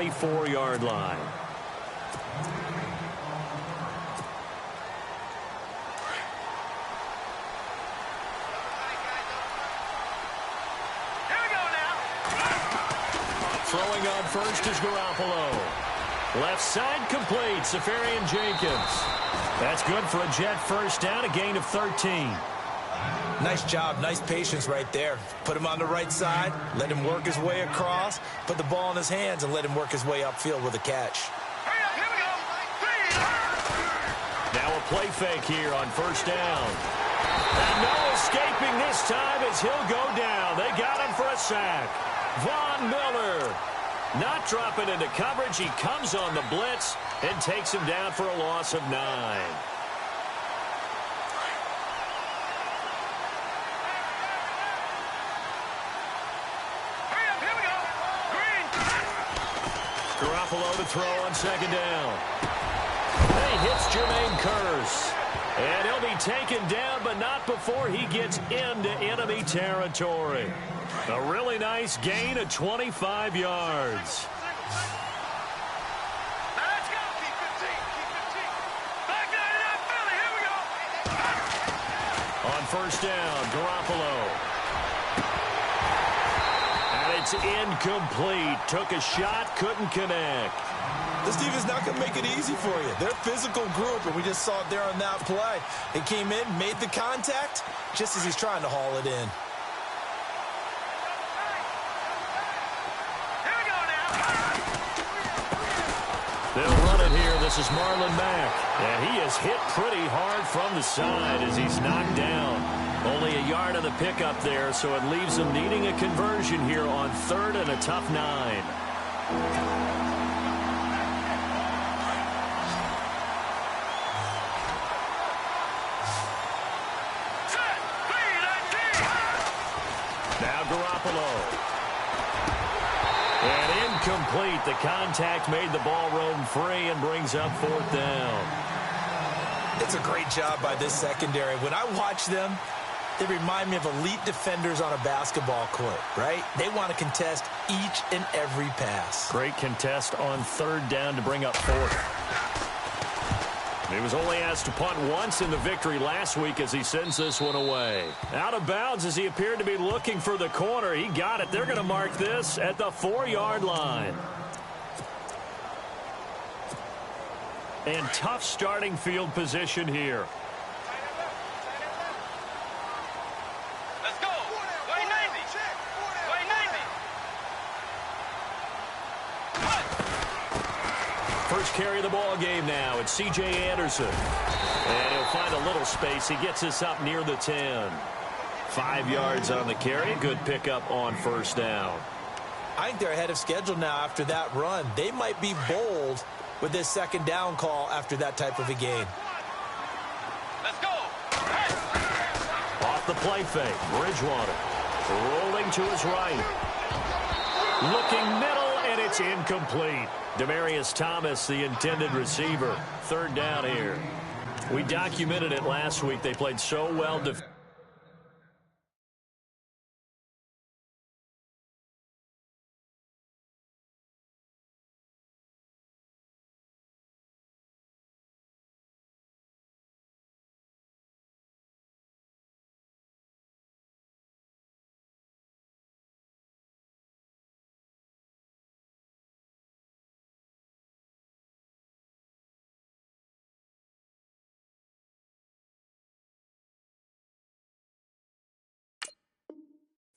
24-yard line. Throwing on first is Garoppolo. Left side complete, Safarian Jenkins. That's good for a Jet first down, a gain of 13. Nice job, nice patience right there. Put him on the right side, let him work his way across, put the ball in his hands, and let him work his way upfield with a catch. Now a play fake here on first down. And no escaping this time as he'll go down. They got him for a sack. Von Miller not dropping into coverage. He comes on the blitz and takes him down for a loss of 9. Garoppolo to throw on second down. And he hits Jermaine Kearse. And he'll be taken down, but not before he gets into enemy territory. A really nice gain of 25 yards. On first down, Garoppolo. And it's incomplete. Took a shot, couldn't connect. This defense not going to make it easy for you. They're a physical group, and we just saw it there on that play. They came in, made the contact, just as he's trying to haul it in. They'll run it here. This is Marlon Mack. And he is hit pretty hard from the side as he's knocked down. Only a yard of the pickup there, so it leaves him needing a conversion here on third and a tough 9. Now Garoppolo. And incomplete. The contact made the ball roam free and brings up fourth down. It's a great job by this secondary. When I watch them, they remind me of elite defenders on a basketball court, right? They want to contest each and every pass. Great contest on third down to bring up fourth. He was only asked to punt once in the victory last week as he sends this one away. Out of bounds as he appeared to be looking for the corner. He got it. They're going to mark this at the 4-yard line. And tough starting field position here. Let's go. Way Navy. Way Navy. First carry of the ball game now. It's C.J. Anderson. And he'll find a little space. He gets us up near the 10. 5 yards on the carry. Good pickup on first down. I think they're ahead of schedule now after that run. They might be bold with this second down call after that type of a game. Let's go. Off the play fake. Bridgewater rolling to his right. Looking middle, and it's incomplete. Demaryius Thomas, the intended receiver. Third down here. We documented it last week. They played so well defensively.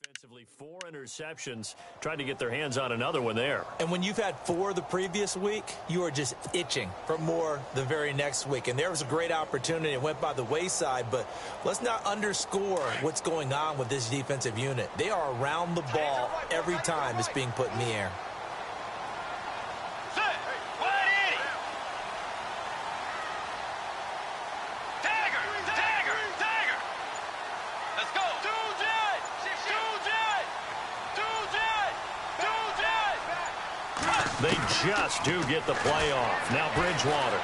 Defensively, 4 interceptions. Tried to get their hands on another one there. And when you've had 4 the previous week, you are just itching for more the very next week. And there was a great opportunity. It went by the wayside, but let's not underscore what's going on with this defensive unit. They are around the ball every time it's being put in the air. They just do get the playoff. Now Bridgewater.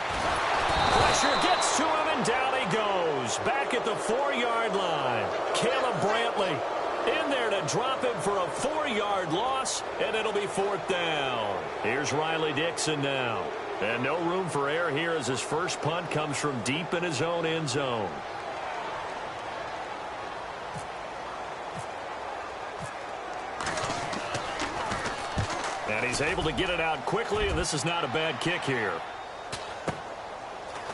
Pressure gets to him, and down he goes. Back at the 4-yard line. Caleb Brantley In there to drop him for a 4-yard loss, and it'll be 4th down. Here's Riley Dixon now. And no room for error here as his first punt comes from deep in his own end zone. And he's able to get it out quickly, and this is not a bad kick here.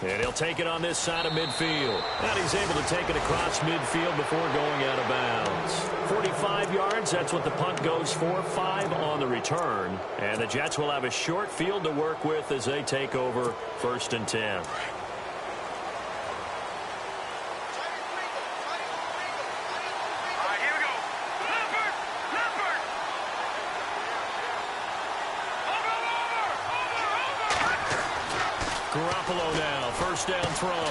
And he'll take it on this side of midfield. And he's able to take it across midfield before going out of bounds. 45 yards, that's what the punt goes for. 5 on the return. And the Jets will have a short field to work with as they take over 1st and 10. All right, here we go. Leopard! Leopard! Over! Garoppolo now, 1st down throw.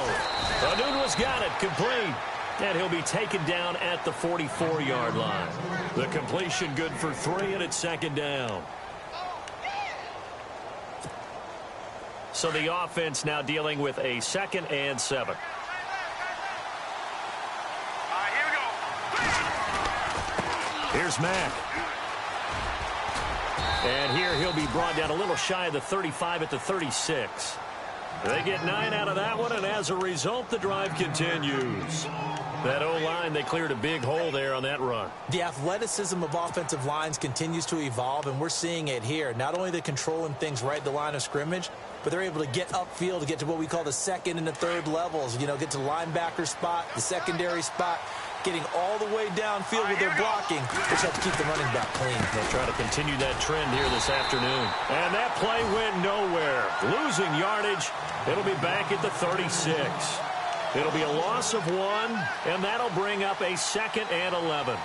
Anunwa's got it, complete. And he'll be taken down at the 44-yard line. The completion good for 3, and it's 2nd down. So the offense now dealing with a 2nd and 7. All right, here we go. Here's Mack. And here he'll be brought down a little shy of the 35 at the 36. They get 9 out of that one, and as a result, the drive continues. That O-line, they cleared a big hole there on that run. The athleticism of offensive lines continues to evolve, and we're seeing it here. Not only they're controlling things right at the line of scrimmage, but they're able to get upfield to get to what we call the 2nd and the 3rd levels. You know, get to the linebacker spot, the secondary spot, getting all the way downfield with their blocking, which helps keep the running back clean. They'll try to continue that trend here this afternoon. And that play went nowhere. Losing yardage. It'll be back at the 36. It'll be a loss of 1, and that'll bring up a 2nd and 11.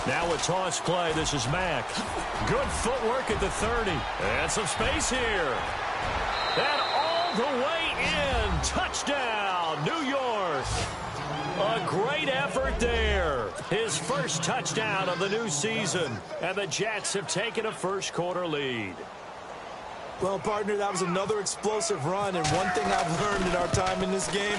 Now a toss play. This is Mack. Good footwork at the 30. And some space here. And all the way in. Touchdown, New York. A great effort there. His first touchdown of the new season. And the Jets have taken a first-quarter lead. Well, partner, that was another explosive run, and one thing I've learned in our time in this game,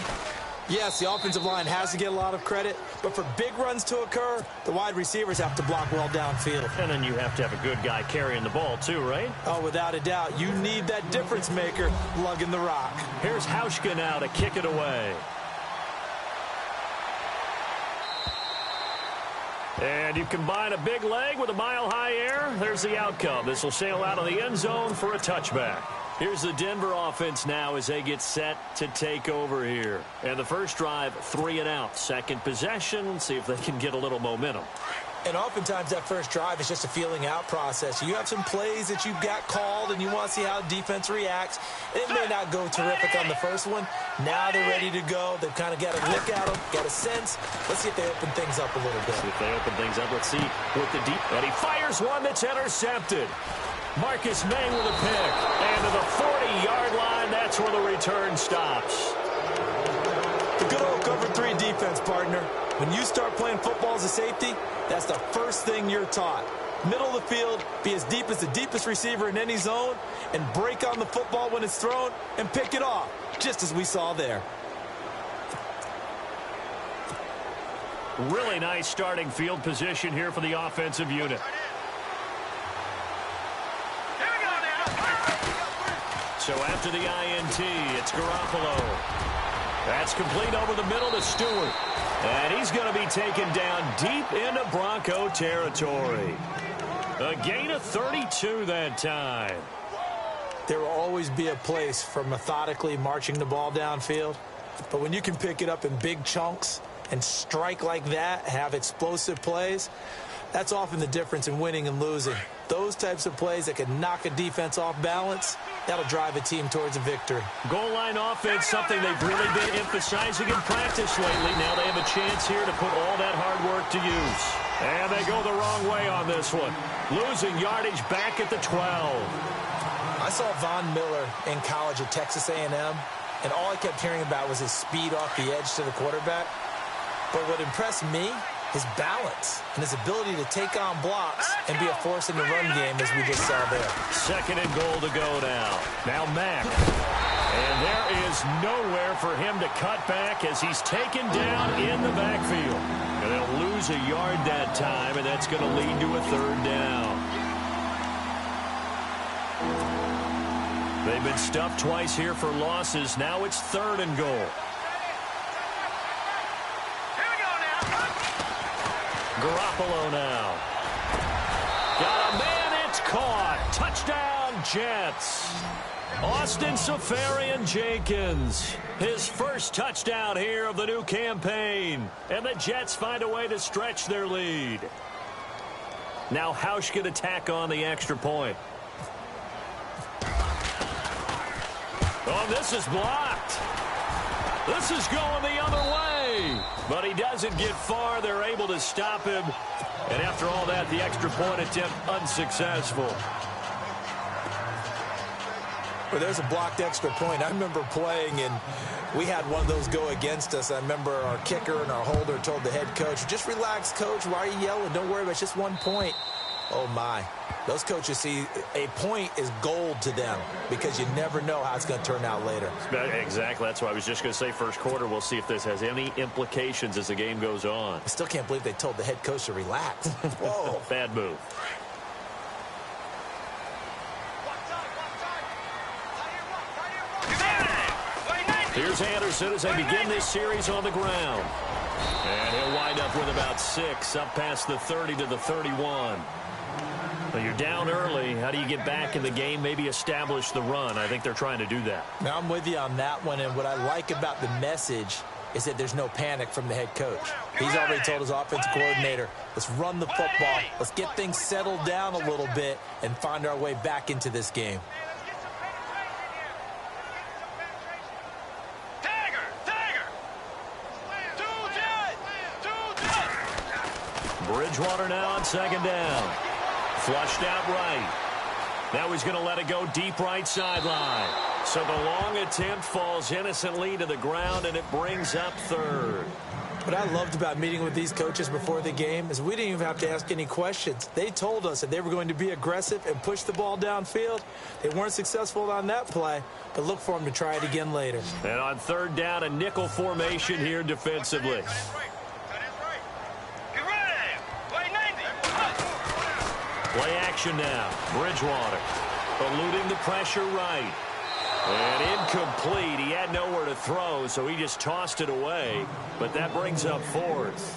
yes, the offensive line has to get a lot of credit, but for big runs to occur, the wide receivers have to block well downfield. And then you have to have a good guy carrying the ball too, right? Oh, without a doubt. You need that difference maker lugging the rock. Here's Hauschka now to kick it away. And you combine a big leg with a mile-high air, there's the outcome. This will sail out of the end zone for a touchback. Here's the Denver offense now as they get set to take over here. And the first drive, 3 and out. Second possession, see if they can get a little momentum. And oftentimes that first drive is just a feeling out process. You have some plays that you've got called and you want to see how defense reacts. And it may not go terrific on the first one. Now they're ready to go. They've kind of got a look at them, got a sense. Let's see if they open things up a little bit. See if they open things up. Let's see with the deep. And he fires one that's intercepted. Marcus May with a pick. And to the 40-yard line, that's where the return stops. The good old cover 3 defense, partner. When you start playing football as a safety, that's the first thing you're taught. Middle of the field, be as deep as the deepest receiver in any zone, and break on the football when it's thrown and pick it off, just as we saw there. Really nice starting field position here for the offensive unit. So after the INT, it's Garoppolo. That's complete over the middle to Stewart. And he's going to be taken down deep into Bronco territory. A gain of 32 that time. There will always be a place for methodically marching the ball downfield. But when you can pick it up in big chunks and strike like that, have explosive plays, that's often the difference in winning and losing. Those types of plays that can knock a defense off balance, that'll drive a team towards a victory. Goal line offense, something they've really been emphasizing in practice lately. Now they have a chance here to put all that hard work to use. And they go the wrong way on this one. Losing yardage back at the 12. I saw Von Miller in college at Texas A&M, and all I kept hearing about was his speed off the edge to the quarterback. But what impressed me, his balance and his ability to take on blocks and be a force in the run game, as we just saw there. 2nd and goal to go now. Now Mack. And there is nowhere for him to cut back as he's taken down in the backfield. And they'll lose a yard that time, and that's going to lead to a 3rd down. They've been stuffed twice here for losses. Now it's 3rd and goal. Garoppolo now. Got a man, it's caught. Touchdown, Jets. Austin Seferian-Jenkins, his first touchdown here of the new campaign. And the Jets find a way to stretch their lead. Now Hausch can attack on the extra point. Oh, this is blocked. This is going the other way. But he doesn't get far. They're able to stop him. And after all that, the extra point attempt unsuccessful. Well, there's a blocked extra point. I remember playing, and we had one of those go against us. I remember our kicker and our holder told the head coach, just relax, coach. Why are you yelling? Don't worry about it. It's just 1 point. Oh, my. Those coaches see a point is gold to them because you never know how it's going to turn out later. Exactly. That's why I was just going to say first quarter. We'll see if this has any implications as the game goes on. I still can't believe they told the head coach to relax. Whoa. Bad move. Here's Anderson as they begin this series on the ground. And he'll wind up with about 6, up past the 30 to the 31. Well, you're down early. How do you get back in the game, maybe establish the run? I think they're trying to do that. Now, I'm with you on that one, and what I like about the message is that there's no panic from the head coach. He's already told his offensive coordinator, let's run the football, let's get things settled down a little bit and find our way back into this game. Bridgewater now on 2nd down. Flushed out right. Now he's going to let it go deep right sideline. So the long attempt falls innocently to the ground, and it brings up 3rd. What I loved about meeting with these coaches before the game is we didn't even have to ask any questions. They told us that they were going to be aggressive and push the ball downfield. They weren't successful on that play, but look for them to try it again later. And on 3rd down, a nickel formation here defensively. Play action now. Bridgewater eluding the pressure right. And incomplete. He had nowhere to throw, so he just tossed it away. But that brings up 4th.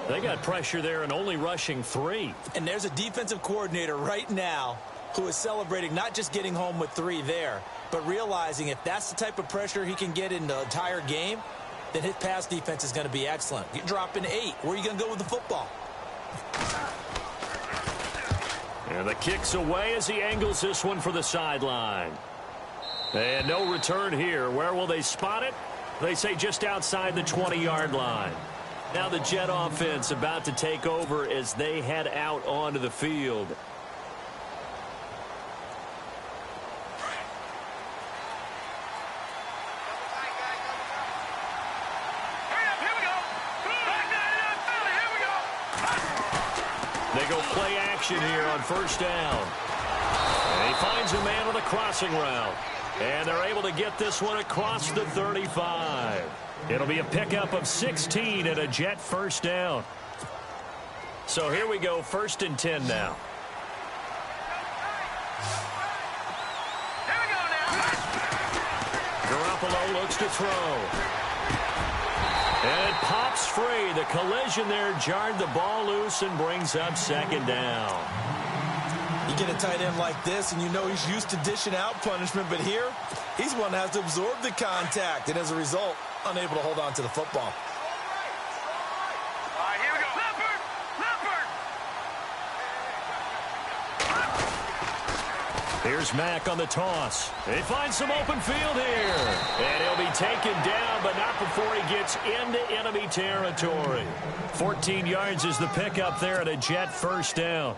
They got pressure there and only rushing 3. And there's a defensive coordinator right now who is celebrating not just getting home with 3 there, but realizing if that's the type of pressure he can get in the entire game, then his pass defense is going to be excellent. You're dropping 8. Where are you going to go with the football? And the kick's away as he angles this one for the sideline. And no return here. Where will they spot it? They say just outside the 20-yard line. Now the Jet offense about to take over as they head out onto the field. They go play action here on 1st down. And he finds a man on the crossing route. And they're able to get this one across the 35. It'll be a pickup of 16 and a Jet 1st down. So here we go, 1st and 10 now. Here we go now. Garoppolo looks to throw. And it pops free. The collision there jarred the ball loose and brings up 2nd down. You get a tight end like this, and you know he's used to dishing out punishment, but here, he's one that has to absorb the contact, and as a result, unable to hold on to the football. All right, here we go. Leopard! Leopard! Here's Mack on the toss. They find some open field here. And he'll be taken down, but not before he gets into enemy territory. 14 yards is the pickup there at a Jet 1st down.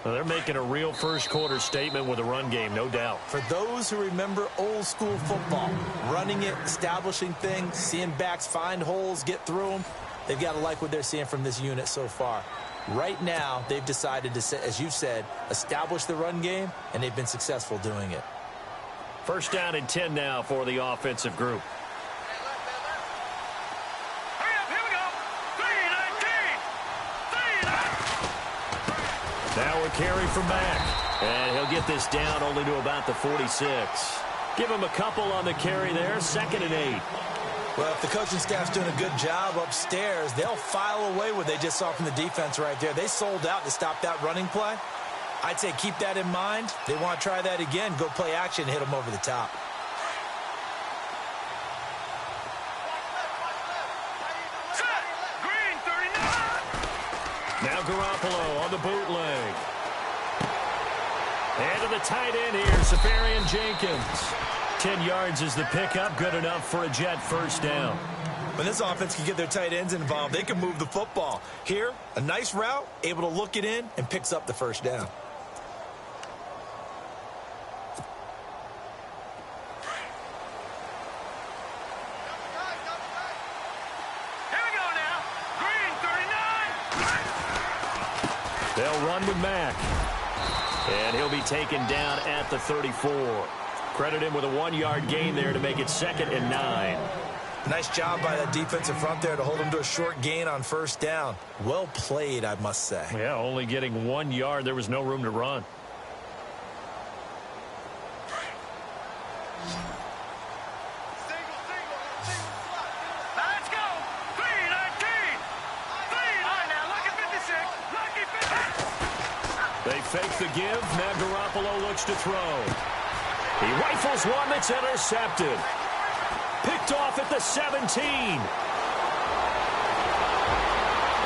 Well, they're making a real first-quarter statement with a run game, no doubt. For those who remember old-school football, running it, establishing things, seeing backs find holes, get through them, they've got to like what they're seeing from this unit so far. Right now, they've decided to, as you said, establish the run game, and they've been successful doing it. First down and 10 now for the offensive group. Hurry up, here we go. 3-19. Now a carry from Mack. And he'll get this down only to about the 46. Give him a couple on the carry there. 2nd and 8. Well, if the coaching staff's doing a good job upstairs, they'll file away what they just saw from the defense right there. They sold out to stop that running play. I'd say keep that in mind. They want to try that again. Go play action and hit them over the top. Set. Green, 39. Now Garoppolo on the bootleg. And to the tight end here, Safarian Jenkins. 10 yards is the pickup, good enough for a Jet first down. When this offense can get their tight ends involved, they can move the football. Here, a nice route, able to look it in, and picks up the first down. Here we go now. Green, 39. They'll run with Mack. And he'll be taken down at the 34. Credit him with a 1-yard gain there to make it 2nd and 9. Nice job by that defensive front there to hold him to a short gain on first down. Well played, I must say. Yeah, only getting 1 yard. There was no room to run. Let's go. 3-19. All right, now, lucky 56. Lucky 50. They fake the give. Now Garoppolo looks to throw. He rifles one that's intercepted. Picked off at the 17.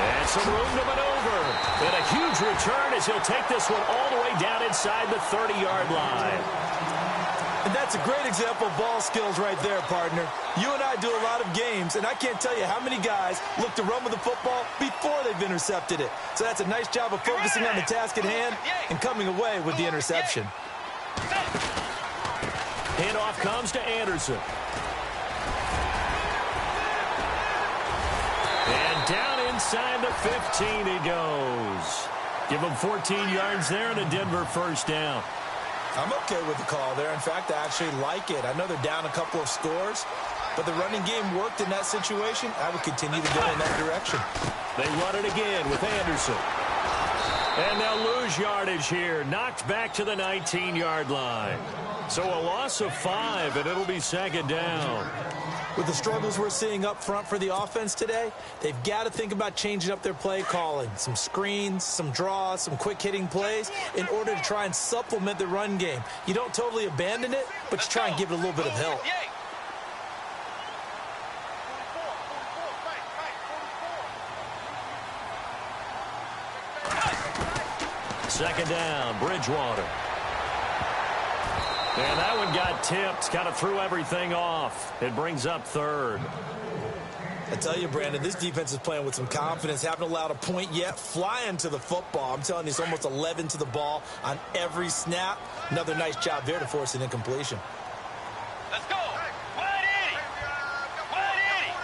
And some room to maneuver. And a huge return as he'll take this one all the way down inside the 30-yard line. And that's a great example of ball skills right there, partner. You and I do a lot of games, and I can't tell you how many guys look to run with the football before they've intercepted it. So that's a nice job of focusing on the task at hand and coming away with the interception. Handoff comes to Anderson. And down inside the 15 he goes. Give him 14 yards there and a Denver first down. I'm okay with the call there. In fact, I actually like it. I know they're down a couple of scores, but the running game worked in that situation. I would continue to go in that direction. They run it again with Anderson. And they'll lose yardage here. Knocked back to the 19-yard line. So a loss of 5, and it'll be 2nd down. With the struggles we're seeing up front for the offense today, they've got to think about changing up their play calling. Some screens, some draws, some quick-hitting plays in order to try and supplement the run game. You don't totally abandon it, but you try and give it a little bit of help. 2nd down, Bridgewater. And that one got tipped, kind of threw everything off. It brings up 3rd. I tell you, Brandon, this defense is playing with some confidence. Haven't allowed a point yet. Flying to the football. I'm telling you, it's almost 11 to the ball on every snap. Another nice job there to force an incompletion. Let's go. Wide 80. Wide 80.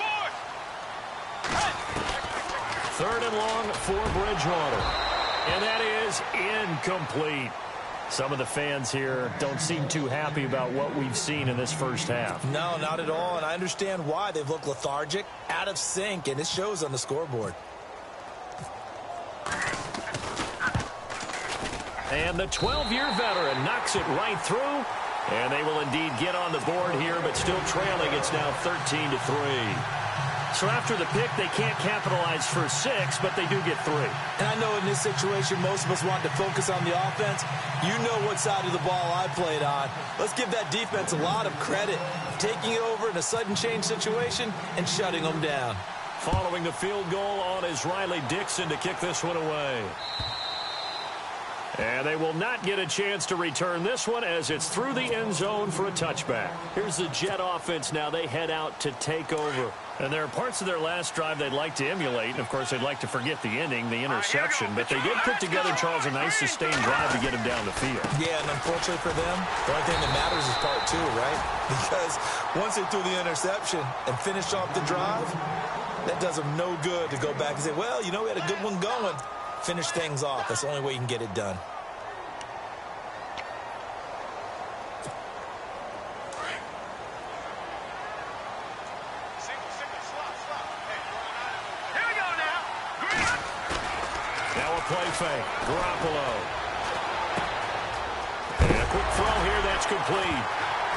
Force. 3rd and long for Bridgewater. And that is incomplete. Some of the fans here don't seem too happy about what we've seen in this first half. No, not at all, and I understand why. They've looked lethargic, out of sync, and it shows on the scoreboard. And the 12-year veteran knocks it right through, and they will indeed get on the board here, but still trailing. It's now 13-3. So after the pick, they can't capitalize for 6, but they do get 3. And I know in this situation, most of us want to focus on the offense. You know what side of the ball I played on. Let's give that defense a lot of credit, taking it over in a sudden change situation and shutting them down. Following the field goal on is Riley Dixon to kick this one away. And they will not get a chance to return this one as it's through the end zone for a touchback. Here's the Jet offense now. They head out to take over. And there are parts of their last drive they'd like to emulate. And, of course, they'd like to forget the ending, the interception. But they did put together, Charles, a nice sustained drive to get him down the field. Yeah, and unfortunately for them, the only thing that matters is part two, right? Because once they threw the interception and finished off the drive, that does them no good to go back and say, well, you know, we had a good one going. Finish things off. That's the only way you can get it done. Play fake. Garoppolo. And a quick throw here. That's complete.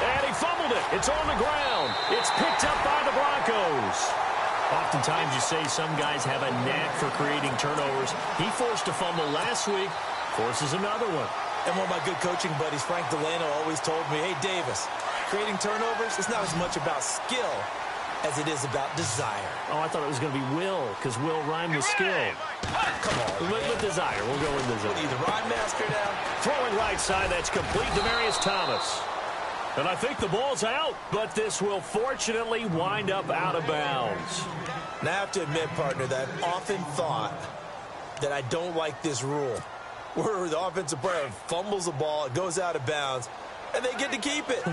And he fumbled it. It's on the ground. It's picked up by the Broncos. Oftentimes you say some guys have a knack for creating turnovers. He forced a fumble last week. Forces another one. And one of my good coaching buddies, Frank Delano, always told me, hey, Davis, creating turnovers is not as much about skill as it is about desire. Oh, I thought it was going to be will, because will rhyme with skill. Come on, with desire. We'll go with desire. What are you, the rhyme master now? Throwing right side, that's complete. Demaryius Thomas. And I think the ball's out, but this will fortunately wind up out of bounds. Now, I have to admit, partner, that I've often thought that I don't like this rule, where the offensive player fumbles the ball, it goes out of bounds, and they get to keep it.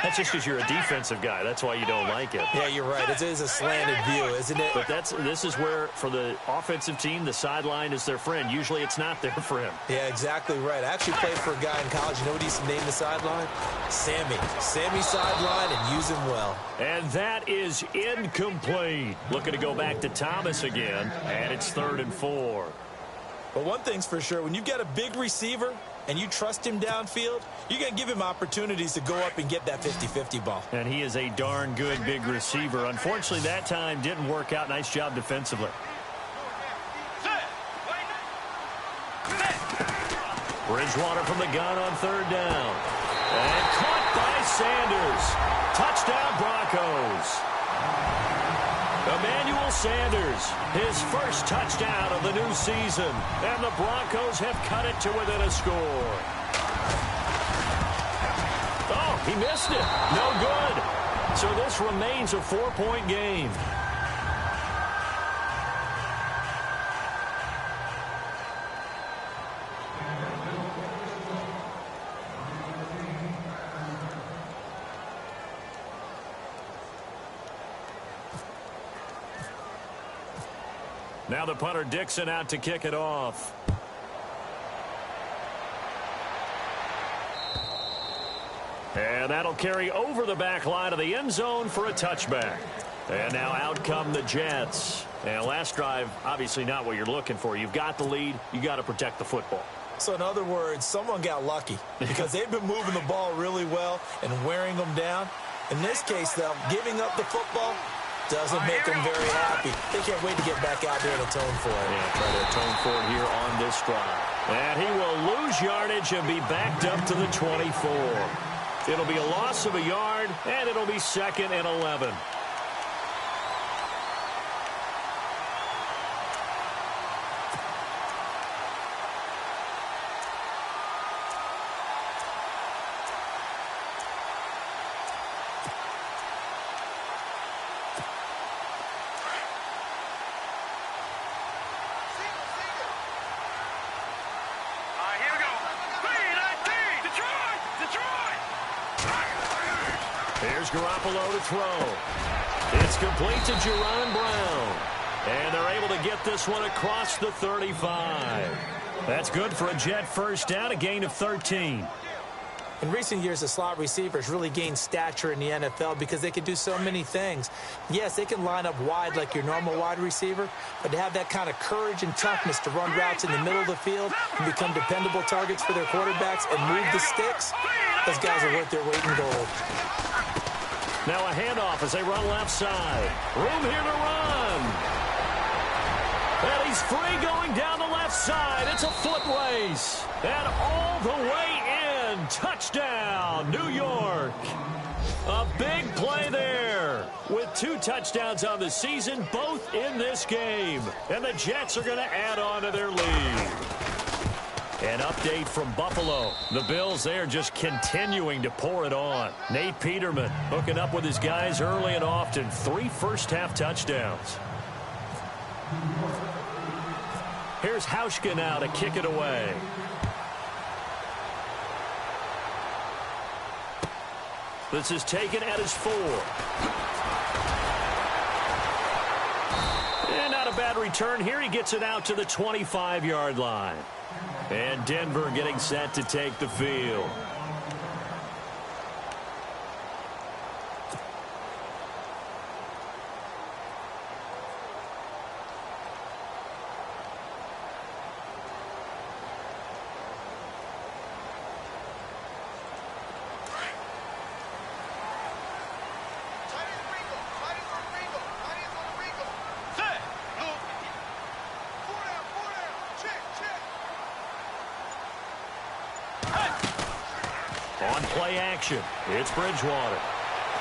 That's just because you're a defensive guy. That's why you don't like it. Yeah, you're right. It is a slanted view, isn't it? But this is where, for the offensive team, the sideline is their friend. Usually it's not their friend. Yeah, exactly right. I actually played for a guy in college. You know what he used to name the sideline? Sammy. Sammy sideline, and use him well. And that is incomplete. Looking to go back to Thomas again, and it's 3rd and 4. But one thing's for sure, when you get a big receiver and you trust him downfield, you're going to give him opportunities to go up and get that 50-50 ball. And he is a darn good big receiver. Unfortunately, that time didn't work out. Nice job defensively. Bridgewater from the gun on 3rd down. And caught by Sanders. Touchdown, Broncos. Emmanuel Sanders, his first touchdown of the new season. And the Broncos have cut it to within a score. Oh, he missed it. No good. So this remains a 4-point game. Now the punter Dixon out to kick it off. And that'll carry over the back line of the end zone for a touchback. And now out come the Jets. And last drive, obviously not what you're looking for. You've got the lead. You got to protect the football. So in other words, someone got lucky because they've been moving the ball really well and wearing them down. In this case, though, giving up the football doesn't make them very happy. They can't wait to get back out there and atone for it. Yeah, try to atone for it here on this drive. And he will lose yardage and be backed up to the 24. It'll be a loss of a yard, and it'll be 2nd and 11. Here's Garoppolo to throw. It's complete to Jerron Brown. And they're able to get this one across the 35. That's good for a Jet first down, a gain of 13. In recent years, the slot receivers really gained stature in the NFL because they can do so many things. Yes, they can line up wide like your normal wide receiver, but to have that kind of courage and toughness to run routes in the middle of the field and become dependable targets for their quarterbacks and move the sticks, those guys are worth their weight in gold. Now a handoff as they run left side. Room here to run. And he's free going down the left side. It's a foot race. And all the way in. Touchdown, New York. A big play there with 2 touchdowns on the season, both in this game. And the Jets are going to add on to their lead. An update from Buffalo. The Bills, they are just continuing to pour it on. Nate Peterman hooking up with his guys early and often. 3 first-half touchdowns. Here's Hauschka now to kick it away. This is taken at his 4. And not a bad return here. He gets it out to the 25-yard line. And Denver getting set to take the field. On play action, it's Bridgewater.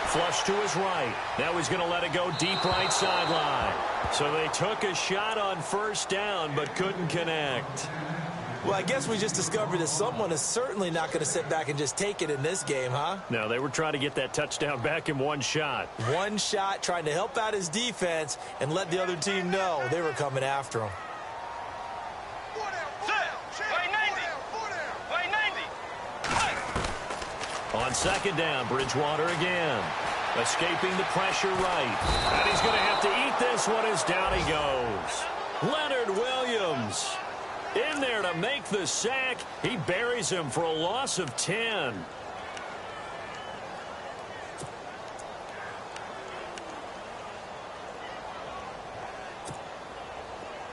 Flush to his right. Now he's going to let it go deep right sideline. So they took a shot on first down, but couldn't connect. Well, I guess we just discovered that someone is certainly not going to sit back and just take it in this game, huh? No, they were trying to get that touchdown back in one shot. One shot, trying to help out his defense and let the other team know they were coming after him. On second down, Bridgewater again. Escaping the pressure right. And he's going to have to eat this one as down he goes. Leonard Williams in there to make the sack. He buries him for a loss of 10.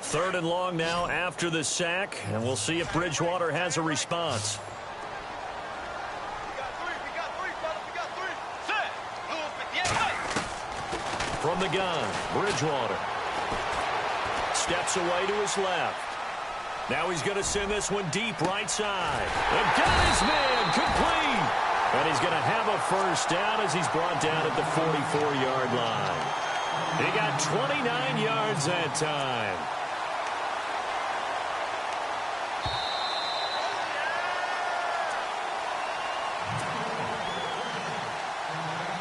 Third and long now after the sack, and we'll see if Bridgewater has a response. From the gun, Bridgewater steps away to his left. Now he's going to send this one deep right side. And got his man complete. And he's going to have a first down as he's brought down at the 44-yard line. He got 29 yards that time.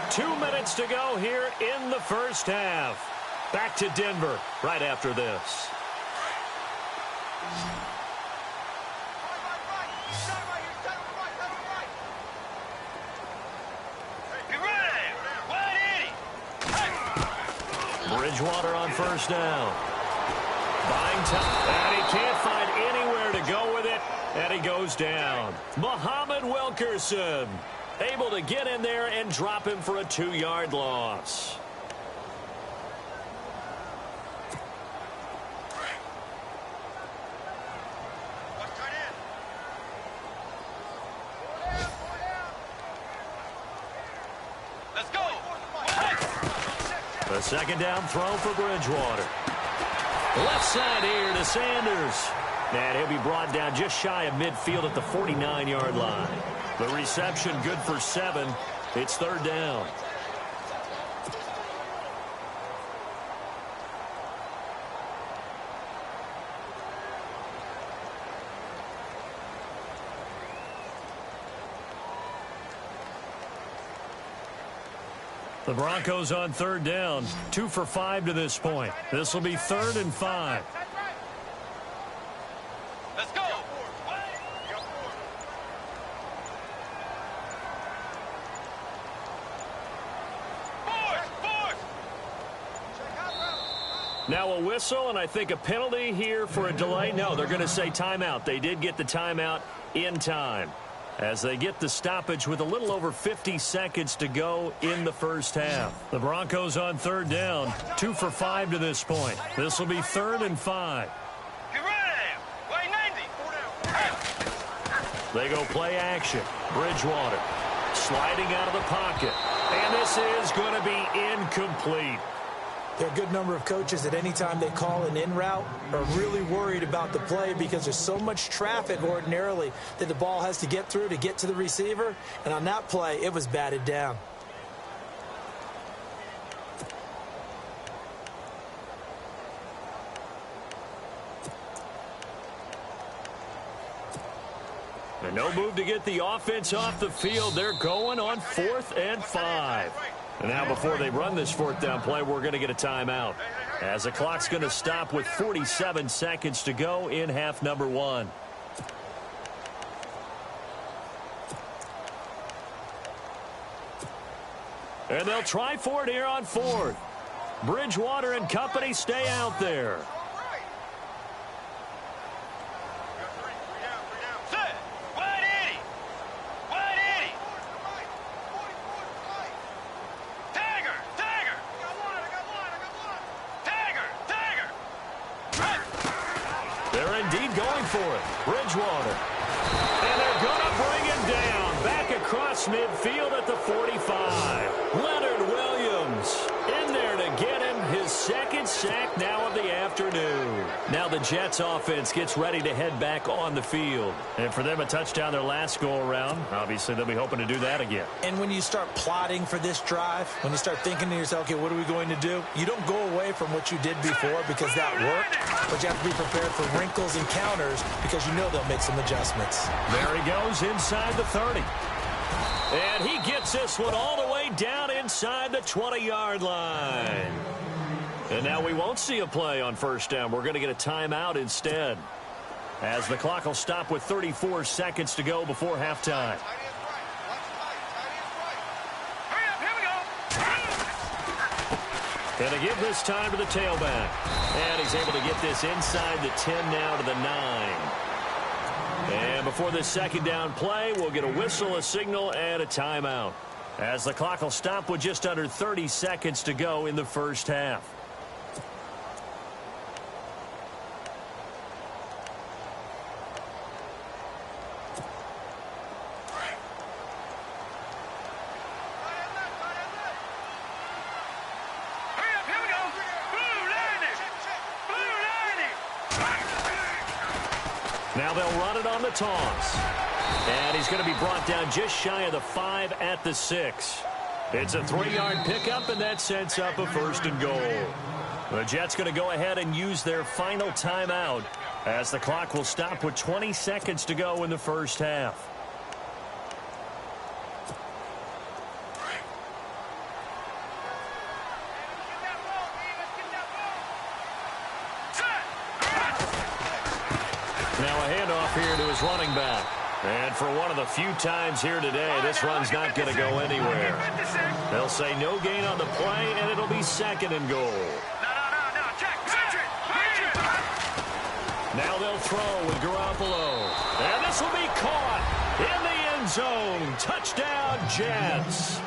Two minutes to go here in the first half. Back to Denver right after this. Bridgewater on first down. Buying time. And he can't find anywhere to go with it. And he goes down. Muhammad Wilkerson able to get in there and drop him for a 2-yard loss. Let's go. The second down throw for Bridgewater. Left side here to Sanders. And he'll be brought down just shy of midfield at the 49-yard line. The reception good for 7. It's third down. The Broncos on third down. 2 for 5 to this point. This will be 3rd and 5. Let's go. Now a whistle, and I think a penalty here for a delay. No, they're going to say timeout. They did get the timeout in time as they get the stoppage with a little over 50 seconds to go in the first half. The Broncos on third down, 2 for 5 to this point. This will be 3rd and 5. Get ready. Way 90. They go play action. Bridgewater sliding out of the pocket. And this is going to be incomplete. There are a good number of coaches at any time they call an in route are really worried about the play because there's so much traffic ordinarily that the ball has to get through to get to the receiver. And on that play, it was batted down. No move to get the offense off the field. They're going on 4th and 5. And now before they run this 4th down play, we're going to get a timeout, as the clock's going to stop with 47 seconds to go in half number 1. And they'll try for it here on 4th. Bridgewater and company stay out there. They're indeed going for it. Bridgewater. And they're going to bring him down. Back across midfield at the 45. Leonard Williams in there to get him his 2nd sack now of the afternoon. Now the Jets offense gets ready to head back on the field. And for them, a touchdown their last go-around. Obviously, they'll be hoping to do that again. And when you start plotting for this drive, when you start thinking to yourself, okay, what are we going to do? You don't go away from what you did before because that worked, but you have to be prepared for wrinkles and counters because you know they'll make some adjustments. There he goes inside the 30. And he gets this one all the way down inside the 20-yard line. And now we won't see a play on 1st down. We're going to get a timeout instead, as the clock will stop with 34 seconds to go before halftime. And they give this time to the tailback. And he's able to get this inside the 10 now to the 9. And before this 2nd down play, we'll get a whistle, a signal, and a timeout, as the clock will stop with just under 30 seconds to go in the 1st half. Now they'll run it on the toss. And he's going to be brought down just shy of the 5 at the 6. It's a 3-yard pickup, and that sets up a 1st and goal. The Jets going to go ahead and use their final timeout, as the clock will stop with 20 seconds to go in the 1st half. Here to his running back. And for one of the few times here today, this run's not going to go anywhere. They'll say no gain on the play, and it'll be 2nd and goal. Now they'll throw with Garoppolo. And this will be caught in the end zone. Touchdown, Jets.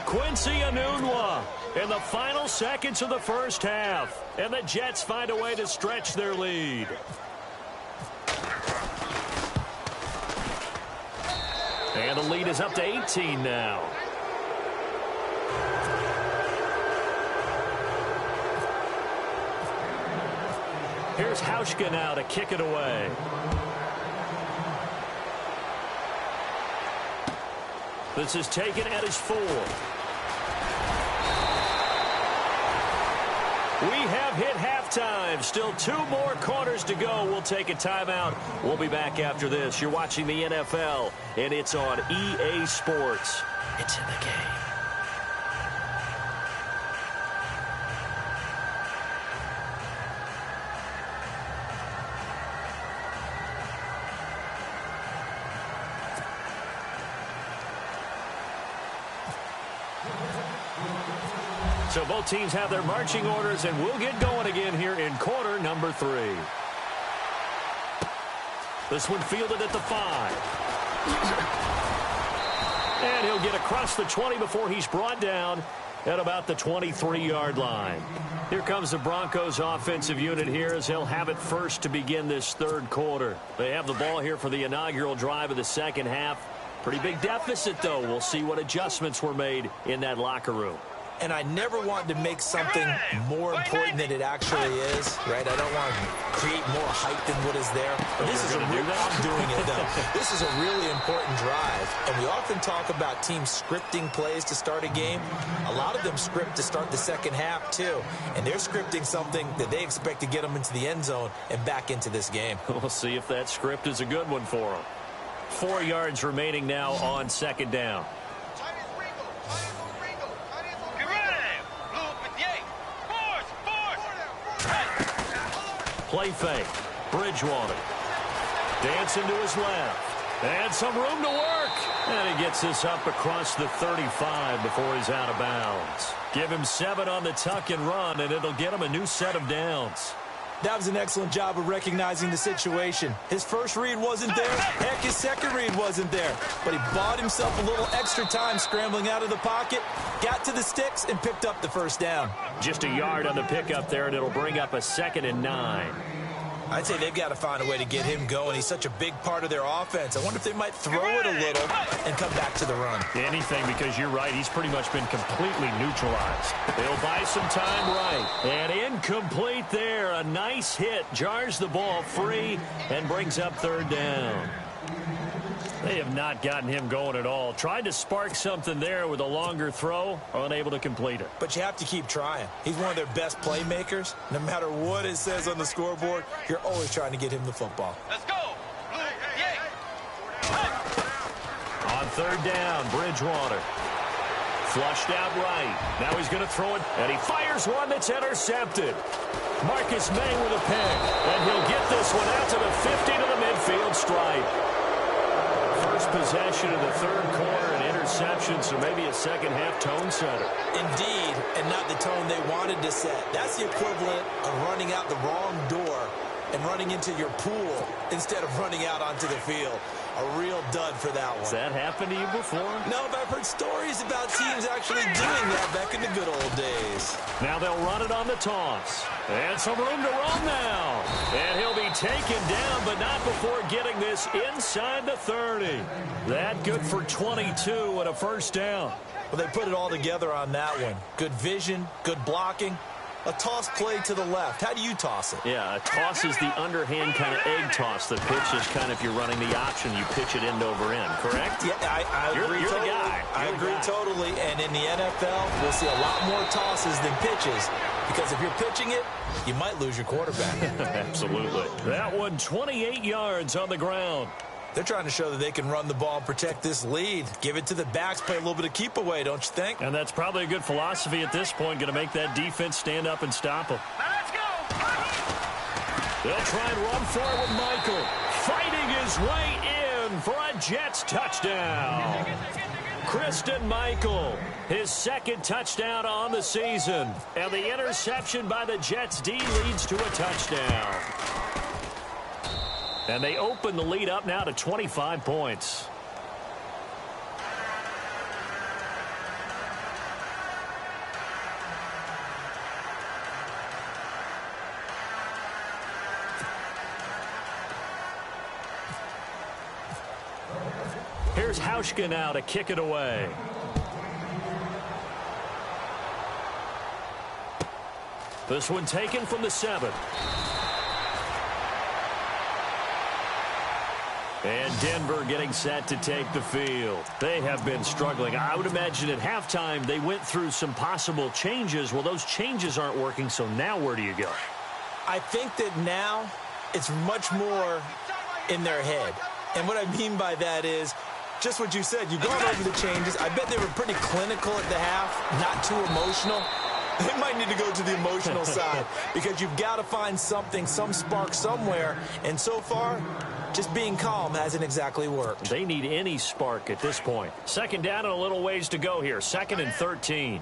Quincy Enunwa in the final seconds of the 1st half. And the Jets find a way to stretch their lead. And the lead is up to 18 now. Here's Hauschka now to kick it away. This is taken at his 4. We have hit halftime. Still 2 more quarters to go. We'll take a timeout. We'll be back after this. You're watching the NFL, and it's on EA Sports. It's in the game. So both teams have their marching orders, and we'll get going again here in quarter number 3. This one fielded at the 5. And he'll get across the 20 before he's brought down at about the 23-yard line. Here comes the Broncos offensive unit here, as they'll have it first to begin this 3rd quarter. They have the ball here for the inaugural drive of the 2nd half. Pretty big deficit, though. We'll see what adjustments were made in that locker room. And I never want to make something more important than it actually is, right? I don't want to create more hype than what is there. But this is a real, I'm doing it, though. This is a really important drive. And we often talk about teams scripting plays to start a game. A lot of them script to start the 2nd half, too. And they're scripting something that they expect to get them into the end zone and back into this game. We'll see if that script is a good one for them. 4 yards remaining now on second down. Get ready. Blue 58. Force. Play fake. Bridgewater. Dancing to his left. And some room to work. And he gets this up across the 35 before he's out of bounds. Give him 7 on the tuck and run, and it'll get him a new set of downs. That was an excellent job of recognizing the situation. His first read wasn't there. Heck, his second read wasn't there. But he bought himself a little extra time scrambling out of the pocket, got to the sticks, and picked up the first down. Just a yard on the pickup there, and it'll bring up a 2nd and 9. I'd say they've got to find a way to get him going. He's such a big part of their offense. I wonder if they might throw it a little and come back to the run. Anything, because you're right. He's pretty much been completely neutralized. They'll buy some time right. And incomplete there. A nice hit. Jars the ball free and brings up 3rd down. They have not gotten him going at all. Tried to spark something there with a longer throw. Unable to complete it. But you have to keep trying. He's one of their best playmakers. No matter what it says on the scoreboard, you're always trying to get him the football. Let's go. Blue 58. On 3rd down, Bridgewater. Flushed out right. Now he's going to throw it, and he fires one that's intercepted. Marcus May with a pick, and he'll get this one out to the 50 to the midfield stripe. First possession of the 3rd quarter, an interception, so maybe a second-half tone setter. Indeed, and not the tone they wanted to set. That's the equivalent of running out the wrong door and running into your pool instead of running out onto the field. A real dud for that one. Has that happened to you before? No, but I've heard stories about teams actually doing that back in the good old days. Now they'll run it on the toss. And some room to run now. And he'll be taken down, but not before getting this inside the 30. That good for 22 and a first down. Well, they put it all together on that one. Good vision, good blocking. A toss play to the left. How do you toss it? Yeah, a toss is the underhand kind of egg toss. The pitch is kind of if you're running the option, you pitch it end over end, correct? Yeah, I agree you're totally. The guy. I agree totally. And in the NFL, we'll see a lot more tosses than pitches. Because if you're pitching it, you might lose your quarterback. Absolutely. That one, 28 yards on the ground. They're trying to show that they can run the ball and protect this lead. Give it to the backs, play a little bit of keep away, don't you think? And that's probably a good philosophy at this point, going to make that defense stand up and stop them. Now let's go. They'll try and run for it with Michael. Fighting his way in for a Jets touchdown. Christine Michael, his 2nd touchdown on the season. And the interception by the Jets D leads to a touchdown. And they open the lead up now to 25 points. Here's Hauschka now to kick it away. This one taken from the 7. And Denver getting set to take the field. They have been struggling. I would imagine at halftime they went through some possible changes. Well, those changes aren't working, so now where do you go? I think that now it's much more in their head. And what I mean by that is just what you said. You've gone over the changes. I bet they were pretty clinical at the half, not too emotional. They might need to go to the emotional side because you've got to find something, some spark somewhere. And so far, just being calm hasn't exactly worked. They need any spark at this point. 2nd down and a little ways to go here. 2nd and 13. Way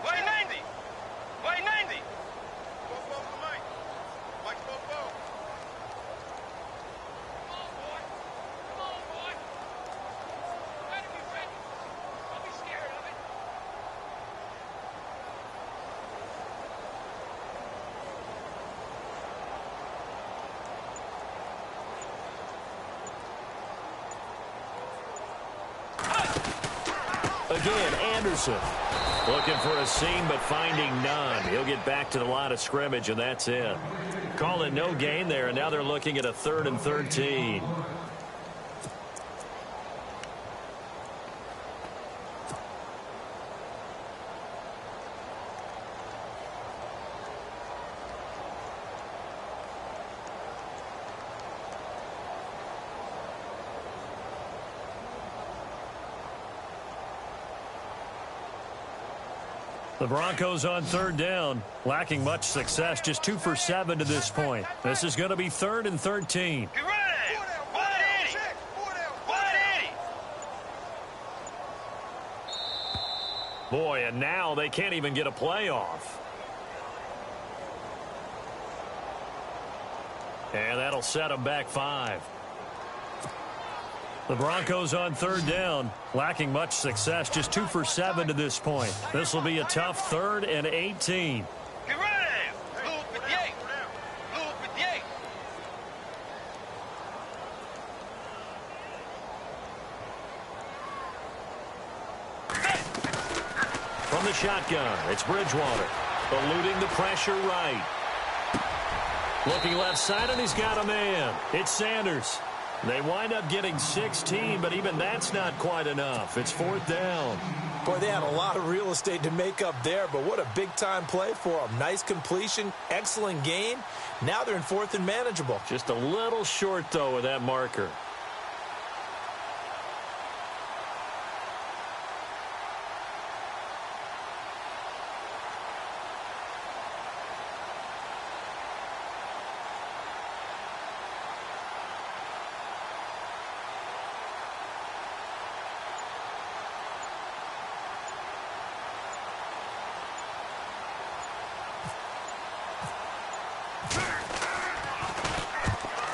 90. Way 90. Again, Anderson looking for a seam, but finding none. He'll get back to the line of scrimmage, and that's it. Call it no gain there, and now they're looking at a 3rd and 13. The Broncos on third down, lacking much success, just 2 for 7 to this point. This is going to be 3rd and 13. Get ready. 180. 180. Boy, and now they can't even get a playoff. And that'll set them back 5. The Broncos on third down, lacking much success, just 2 for 7 to this point. This will be a tough 3rd and 18. Get ready. Blue 58. Blue 58. From the shotgun, it's Bridgewater. Eluding the pressure right. Looking left side, and he's got a man. It's Sanders. They wind up getting 16, but even that's not quite enough. It's 4th down. Boy, they had a lot of real estate to make up there, but what a big-time play for them. Nice completion, excellent gain. Now they're in 4th and manageable. Just a little short, though, with that marker.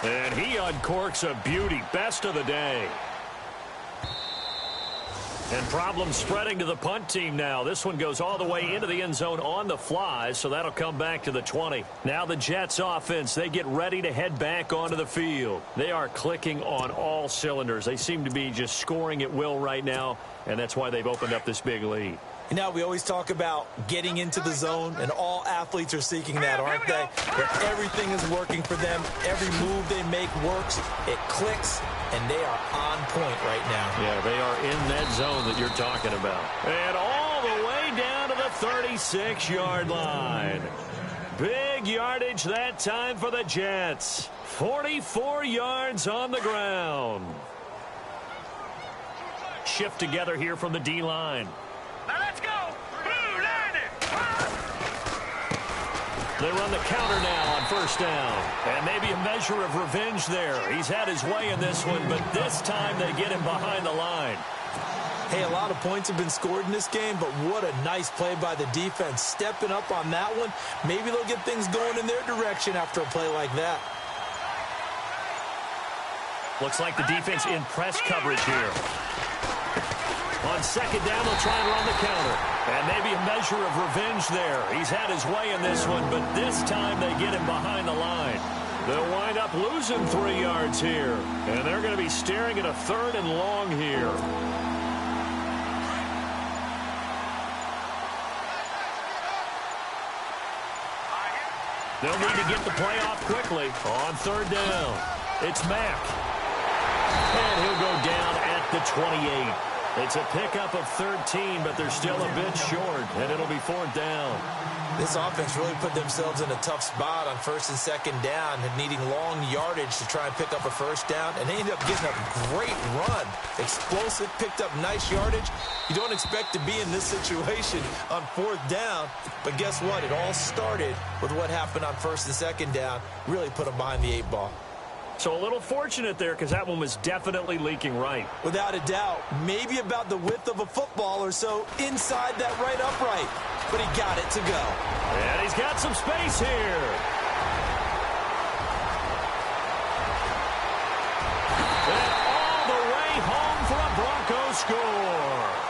And he uncorks a beauty. Best of the day. And problems spreading to the punt team now. This one goes all the way into the end zone on the fly, so that'll come back to the 20. Now the Jets offense, they get ready to head back onto the field. They are clicking on all cylinders. They seem to be just scoring at will right now, and that's why they've opened up this big lead. You know, we always talk about getting into the zone, and all athletes are seeking that, aren't they? Where everything is working for them. Every move they make works. It clicks, and they are on point right now. Yeah, they are in that zone that you're talking about. And all the way down to the 36-yard line. Big yardage that time for the Jets. 44 yards on the ground. Shift together here from the D-line. Now let's go. Blue 90. They run the counter now on 1st down. And maybe a measure of revenge there. He's had his way in this one, but this time they get him behind the line. Hey, a lot of points have been scored in this game, but what a nice play by the defense. Stepping up on that one. Maybe they'll get things going in their direction after a play like that. Looks like the defense in press coverage here. On 2nd down, they'll try and run the counter. And maybe a measure of revenge there. He's had his way in this one, but this time they get him behind the line. They'll wind up losing 3 yards here. And they're going to be staring at a 3rd and long here. They'll need to get the play off quickly on 3rd down. It's Mack. And he'll go down at the 28. It's a pickup of 13, but they're still a bit short, and it'll be 4th down. This offense really put themselves in a tough spot on 1st and 2nd down, and needing long yardage to try and pick up a 1st down, and they ended up getting a great run. Explosive, picked up nice yardage. You don't expect to be in this situation on 4th down, but guess what? It all started with what happened on 1st and 2nd down. Really put them behind the 8 ball. So a little fortunate there because that one was definitely leaking right. Without a doubt, maybe about the width of a football or so inside that right upright. But he got it to go. And he's got some space here. And all the way home for a Broncos score.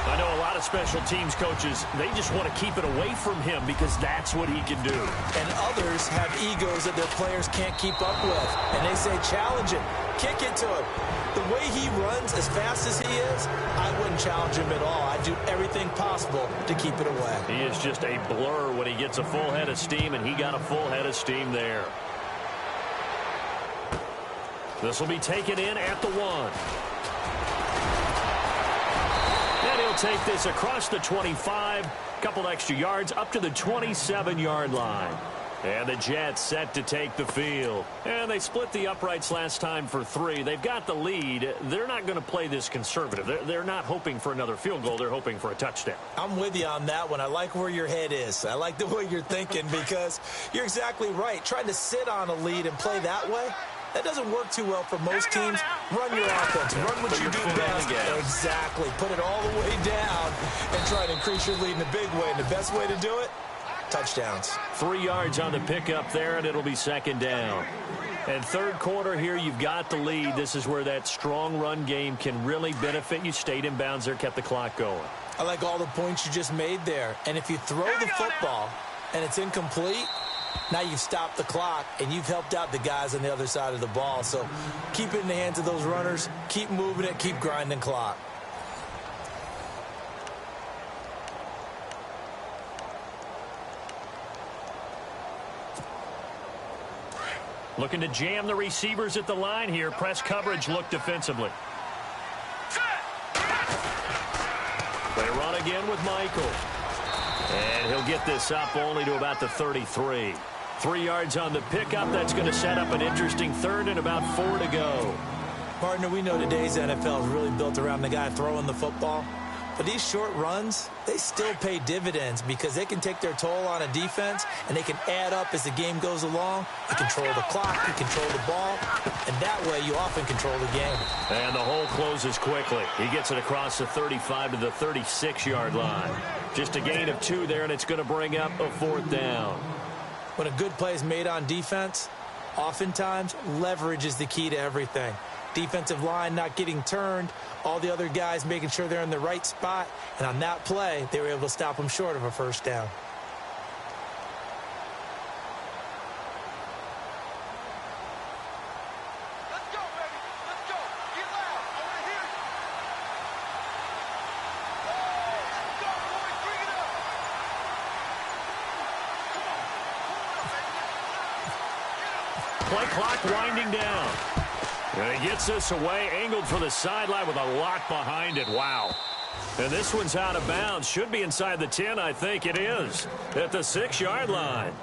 I know a lot of special teams coaches, they just want to keep it away from him because that's what he can do. And others have egos that their players can't keep up with. And they say, challenge him, kick it to him. The way he runs as fast as he is, I wouldn't challenge him at all. I'd do everything possible to keep it away. He is just a blur when he gets a full head of steam, and he got a full head of steam there. This will be taken in at the 1. And he'll take this across the 25, couple extra yards up to the 27-yard line. And the Jets set to take the field. And they split the uprights last time for 3. They've got the lead. They're not going to play this conservative. They're not hoping for another field goal. They're hoping for a touchdown. I'm with you on that one. I like where your head is. I like the way you're thinking because you're exactly right. Trying to sit on a lead and play that way, that doesn't work too well for most teams. Run your offense. Run what you do best. Exactly. Put it all the way down and try to increase your lead in a big way. And the best way to do it, touchdowns. 3 yards on the pickup there, and it'll be second down. And third quarter here, you've got the lead. This is where that strong run game can really benefit you. Stayed in bounds there, kept the clock going. I like all the points you just made there. And if you throw the football and it's incomplete, now you've stopped the clock and you've helped out the guys on the other side of the ball. So keep it in the hands of those runners. Keep moving it. Keep grinding clock. Looking to jam the receivers at the line here. Press coverage look defensively. They run again with Michael. And he'll get this up only to about the 33. 3 yards on the pickup. That's going to set up an interesting third and about 4 to go. Partner, we know today's NFL is really built around the guy throwing the football. But these short runs, they still pay dividends because they can take their toll on a defense and they can add up as the game goes along. You control the clock, you control the ball, and that way you often control the game. And the hole closes quickly. He gets it across the 35 to the 36-yard line. Just a gain of 2 there, and it's going to bring up a 4th down. When a good play is made on defense, oftentimes leverage is the key to everything. Defensive line not getting turned, all the other guys making sure they're in the right spot, and on that play, they were able to stop them short of a first down. Let's go, baby. Let's go. Get loud. I want to hear you. Let's go, boys. Bring it up. Come on. Play clock winding down. And he gets this away, angled for the sideline with a lot behind it. Wow. And this one's out of bounds. Should be inside the 10, I think it is. At the 6-yard line.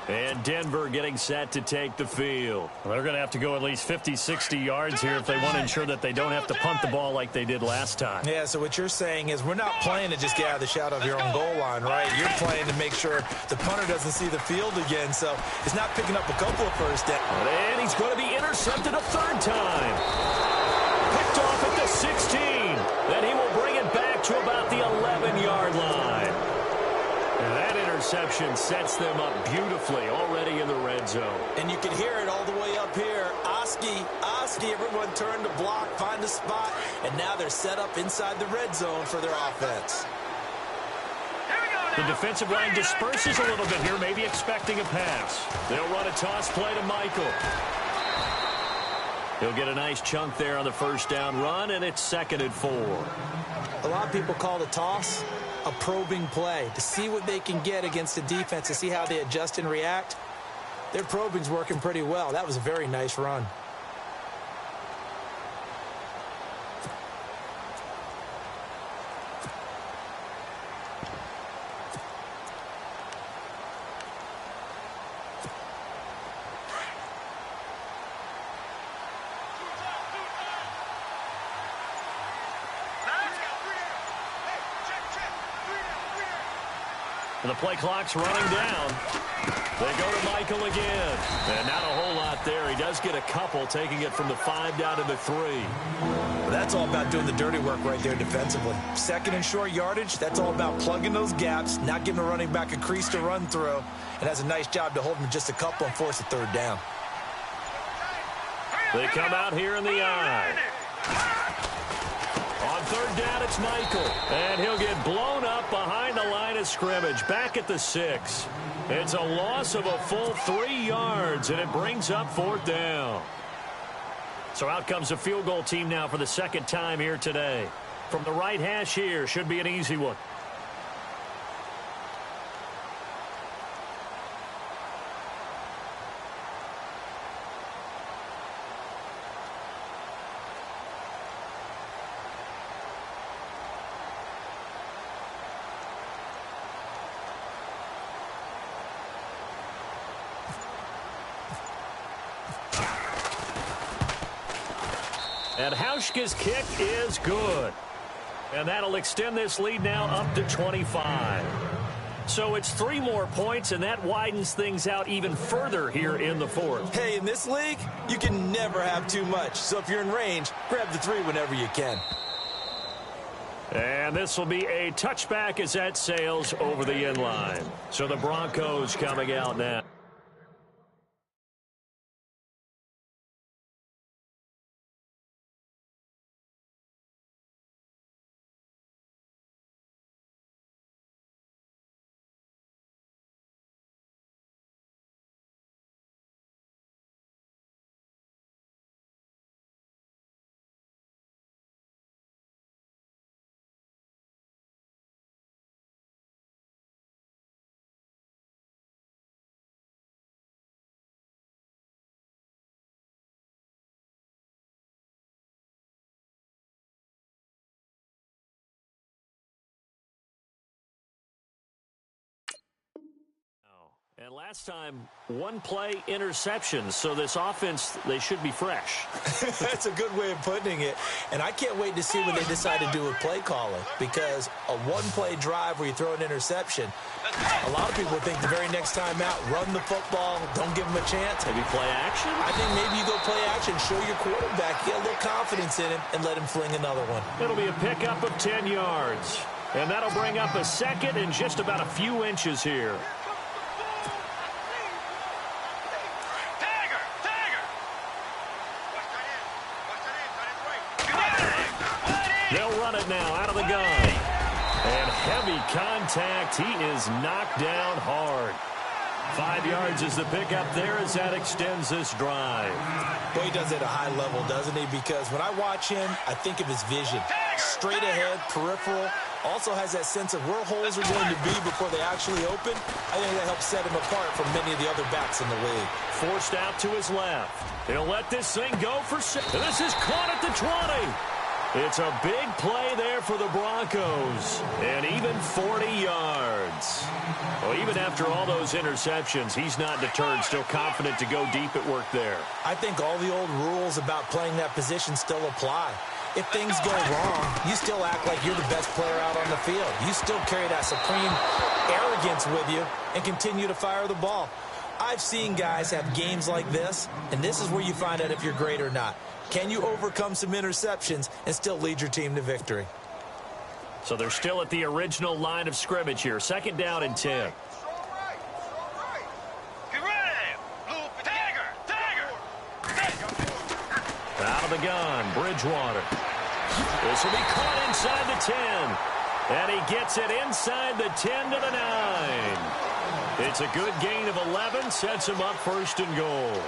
And Denver getting set to take the field. Well, they're going to have to go at least 50, 60 yards here if they want to ensure that they don't have to punt the ball like they did last time. Yeah, so what you're saying is we're not playing to just get out of the shadow of your own goal line, right? You're playing to make sure the punter doesn't see the field again, so he's not picking up a couple of first downs. And he's going to be intercepted a 3rd time. Picked off at the 16. Then he will bring it back to about the 11-yard line. And that interception sets them up beautifully already in the red zone. And you can hear it all the way up here. Oski, everyone turned to block, find a spot, and now they're set up inside the red zone for their offense. The defensive line disperses a little bit here, maybe expecting a pass. They'll run a toss play to Michael. He'll get a nice chunk there on the first down run, and it's 2nd and 4. A lot of people call the toss a probing play to see what they can get against the defense, to see how they adjust and react. Their probing's working pretty well. That was a very nice run. And the play clock's running down. They go to Michael again. And not a whole lot there. He does get a couple, taking it from the 5 down to the 3. Well, that's all about doing the dirty work right there defensively. 2nd and short yardage, that's all about plugging those gaps, not giving a running back a crease to run through. And has a nice job to hold him just a couple and force a 3rd down. They come out here in the eye. On 3rd down, it's Michael. And he'll get blown up behind the line of scrimmage, back at the 6. It's a loss of a full 3 yards, and it brings up 4th down. So out comes the field goal team now for the 2nd time here today. From the right hash here, should be an easy one. And Hauschka's kick is good. And that'll extend this lead now up to 25. So it's 3 more points, and that widens things out even further here in the fourth. Hey, in this league, you can never have too much. So if you're in range, grab the 3 whenever you can. And this will be a touchback as that sails over the end line. So the Broncos coming out now. And last time, 1 play interception. So this offense, they should be fresh. That's a good way of putting it. And I can't wait to see what they decide to do with play calling, because a 1-play drive where you throw an interception, a lot of people think the very next time out, run the football, don't give them a chance. Maybe play action? I think maybe you go play action, show your quarterback, get a little confidence in him, and let him fling another one. It'll be a pickup of 10 yards. And that'll bring up a second and just about a few inches here. They'll run it now out of the gun. And heavy contact. He is knocked down hard. 5 yards is the pickup there as that extends this drive. Boy, he does it at a high level, doesn't he? Because when I watch him, I think of his vision. Straight ahead, peripheral. Also has that sense of where holes are going to be before they actually open. I think that helps set him apart from many of the other backs in the league. Forced out to his left. He'll let this thing go for 6. And this is caught at the 20. It's a big play there for the Broncos. And even 40 yards. Well, even after all those interceptions, he's not deterred, still confident to go deep at work there. I think all the old rules about playing that position still apply. If things go wrong, you still act like you're the best player out on the field. You still carry that supreme arrogance with you and continue to fire the ball. I've seen guys have games like this, and this is where you find out if you're great or not. Can you overcome some interceptions and still lead your team to victory? So they're still at the original line of scrimmage here. 2nd down and 10. Out of the gun, Bridgewater. This will be caught inside the 10. And he gets it inside the 10 to the 9. It's a good gain of 11, sets him up 1st and goal.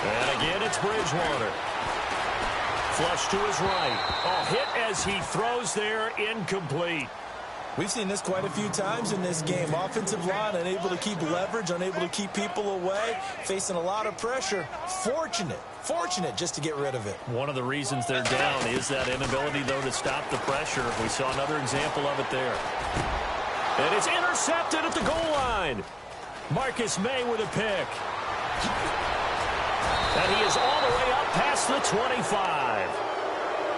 And again, it's Bridgewater. Flush to his right. Oh, hit as he throws there, incomplete. We've seen this quite a few times in this game. Offensive line unable to keep leverage, unable to keep people away, facing a lot of pressure. Fortunate just to get rid of it. One of the reasons they're down is that inability, though, to stop the pressure. We saw another example of it there. And it's intercepted at the goal line. Marcus May with a pick. And he is all the way up past the 25.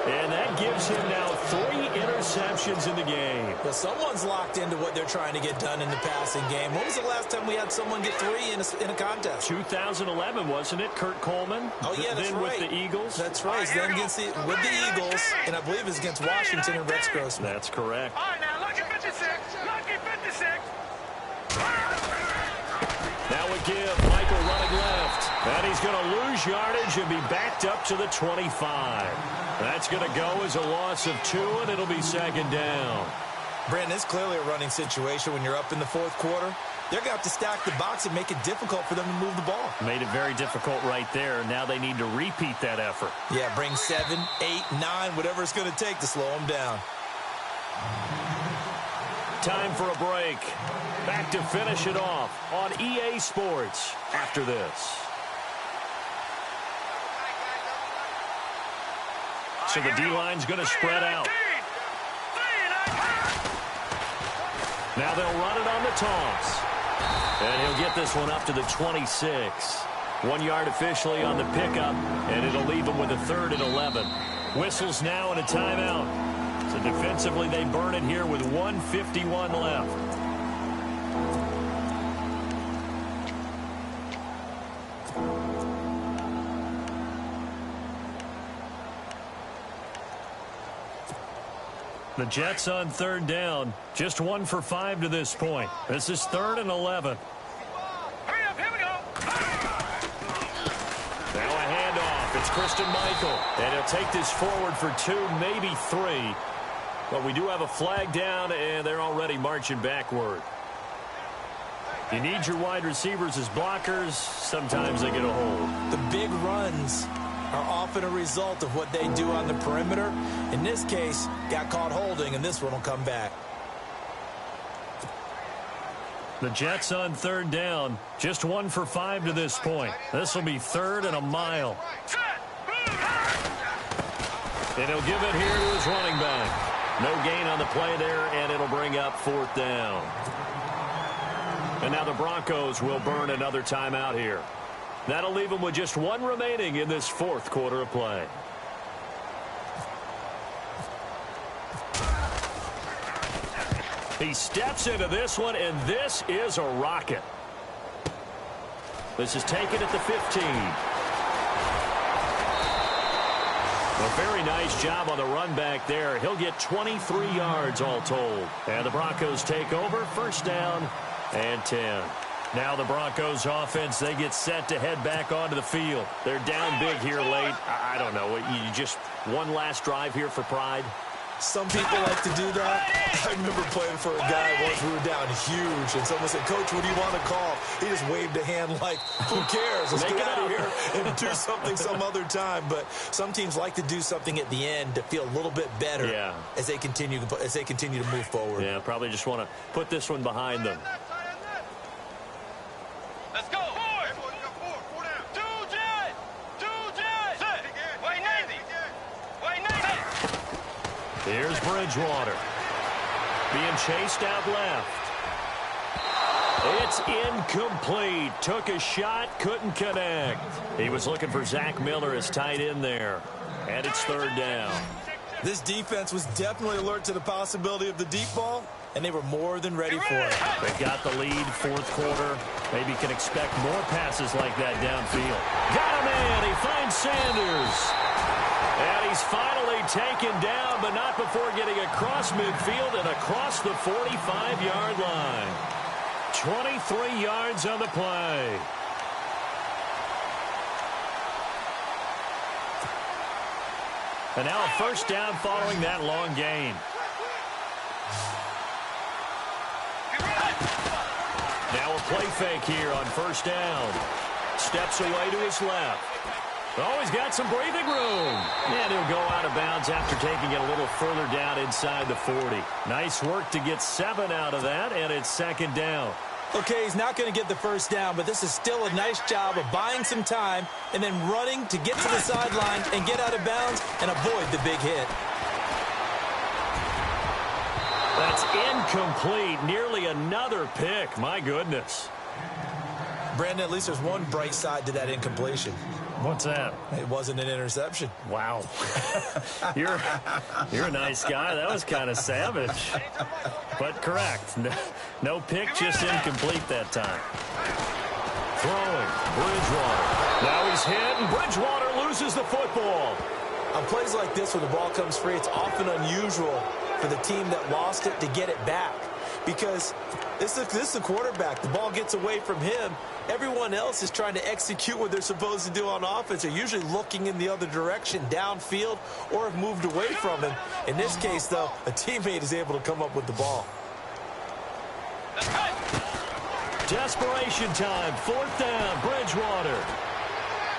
And that gives him now 3 interceptions in the game. Well, someone's locked into what they're trying to get done in the passing game. When was the last time we had someone get 3 in a contest? 2011, wasn't it? Kurt Coleman. Oh, yeah, that's then right. with the Eagles. That's right. Then with the Eagles, and I believe it's against Washington and Rex Grossman. That's correct. All right, now, lucky 56. Lucky 56. That would give Michael running left. And he's going to lose yardage and be backed up to the 25. That's going to go as a loss of 2, and it'll be 2nd down. Brandon, it's clearly a running situation when you're up in the 4th quarter. They're going to have to stack the box and make it difficult for them to move the ball. Made it very difficult right there. Now they need to repeat that effort. Yeah, bring 7, 8, 9, whatever it's going to take to slow them down. Time for a break. Back to finish it off on EA Sports after this. So the D-line's going to spread out. Now they'll run it on the toss. And he'll get this one up to the 26. 1 yard officially on the pickup, and it'll leave him with a 3rd and 11. Whistles now and a timeout. So defensively, they burn it here with 1:51 left. The Jets on 3rd down. Just 1 for 5 to this point. This is 3rd and 11. Hurry up, here we go. Now a handoff. It's Christine Michael. And he'll take this forward for 2, maybe 3. But we do have a flag down, and they're already marching backward. You need your wide receivers as blockers. Sometimes they get a hold. The big runs are often a result of what they do on the perimeter. In this case, got caught holding, and this one will come back. The Jets on 3rd down. Just 1 for 5 to this point. This will be 3rd and a mile. Set. And he'll give it here to his running back. No gain on the play there, and it'll bring up 4th down. And now the Broncos will burn another timeout here. That'll leave them with just 1 remaining in this 4th quarter of play. He steps into this one, and this is a rocket. This is taken at the 15. A very nice job on the run back there. He'll get 23 yards all told. And the Broncos take over, 1st down and 10. Now the Broncos offense, they get set to head back onto the field. They're down big here late. I don't know. You just one last drive here for pride. Some people like to do that. I remember playing for a guy once. We were down huge, and someone said, "Coach, what do you want to call?" He just waved a hand like, "Who cares? Let's get out of here and do something some other time." But some teams like to do something at the end to feel a little bit better as they continue to move forward. Yeah, probably just want to put this one behind them. Let's go. 4 down. 2 Jets. 2 Jets. Set. Wait, Navy. Wait, Navy. Here's Bridgewater. Being chased out left. It's incomplete. Took a shot, couldn't connect. He was looking for Zach Miller as tight end there. And it's 3rd down. This defense was definitely alert to the possibility of the deep ball, and they were more than ready for it. They've got the lead, 4th quarter. Maybe can expect more passes like that downfield. Got him in. He finds Sanders. And he's finally taken down, but not before getting across midfield and across the 45-yard line. 23 yards on the play. And now a 1st down following that long gain. Now a play fake here on 1st down. Steps away to his left. Oh, he's got some breathing room. And he'll go out of bounds after taking it a little further down inside the 40. Nice work to get 7 out of that, and it's 2nd down. Okay, he's not going to get the 1st down, but this is still a nice job of buying some time and then running to get to the sideline and get out of bounds and avoid the big hit. That's incomplete. Nearly another pick. My goodness. Brandon, at least there's one bright side to that incompletion. What's that? It wasn't an interception. Wow. You're a nice guy. That was kind of savage. But correct. No pick, just incomplete that time. Throwing. Bridgewater. Now he's hit, and Bridgewater loses the football. On plays like this, when the ball comes free, it's often unusual for the team that lost it to get it back. Because this is the quarterback. The ball gets away from him. Everyone else is trying to execute what they're supposed to do on offense. They're usually looking in the other direction, downfield, or have moved away from him. In this case, though, a teammate is able to come up with the ball. Desperation time. 4th down. Bridgewater.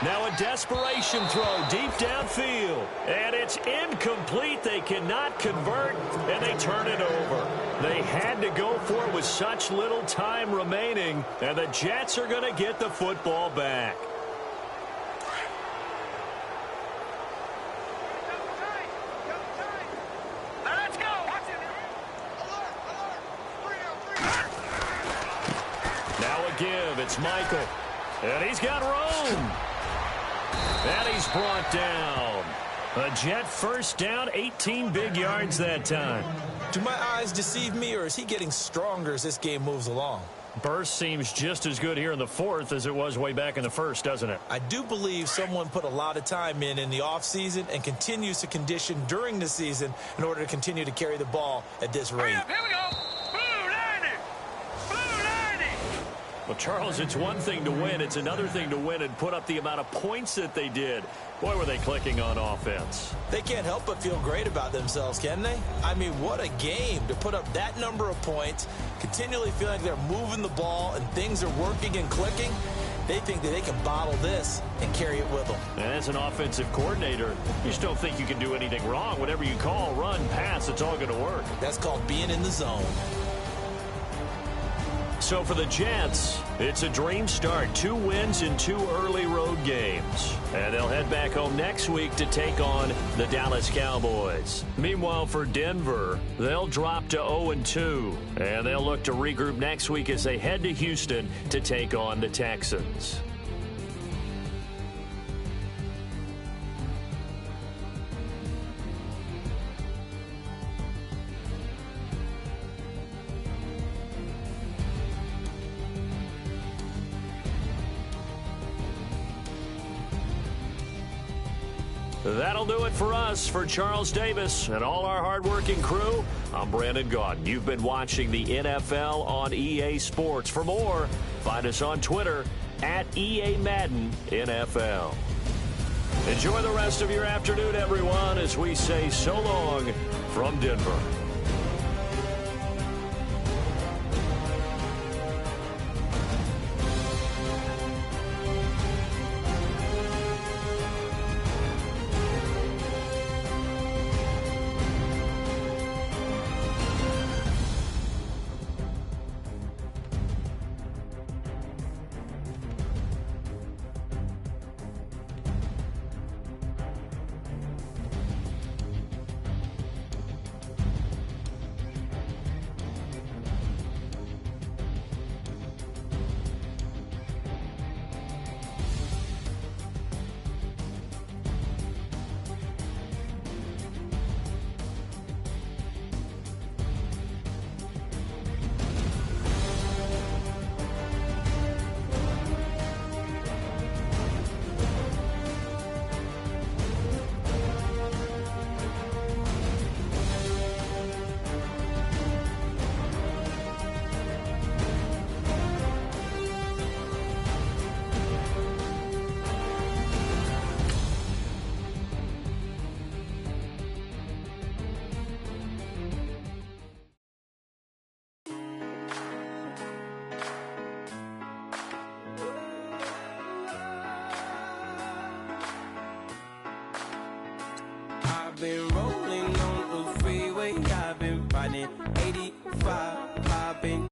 Now a desperation throw deep downfield. And it's incomplete. They cannot convert, and they turn it over. They had to go for it with such little time remaining, and the Jets are going to get the football back. Let's go. give. It's Michael. And he's got room. And he's brought down. A Jet first down, 18 big yards that time. Do my eyes deceive me, or is he getting stronger as this game moves along? Burst seems just as good here in the fourth as it was way back in the first, doesn't it? I do believe someone put a lot of time in the offseason and continues to condition during the season in order to continue to carry the ball at this rate. Here we go. Blue 90. Blue 90. Well, Charles, it's one thing to win. It's another thing to win and put up the amount of points that they did. Boy, were they clicking on offense. They can't help but feel great about themselves, can they? I mean, what a game to put up that number of points, continually feeling like they're moving the ball and things are working and clicking. They think that they can bottle this and carry it with them. And as an offensive coordinator, you just don't think you can do anything wrong. Whatever you call, run, pass, it's all going to work. That's called being in the zone. So for the Jets, it's a dream start. 2 wins in 2 early road games. And they'll head back home next week to take on the Dallas Cowboys. Meanwhile, for Denver, they'll drop to 0-2. And they'll look to regroup next week as they head to Houston to take on the Texans. That'll do it for us. For Charles Davis and all our hardworking crew, I'm Brandon Gaudin. You've been watching the NFL on EA Sports. For more, find us on Twitter at EA Madden NFL. Enjoy the rest of your afternoon, everyone, as we say so long from Denver. I've been rolling on the freeway, I've been riding 85, I've been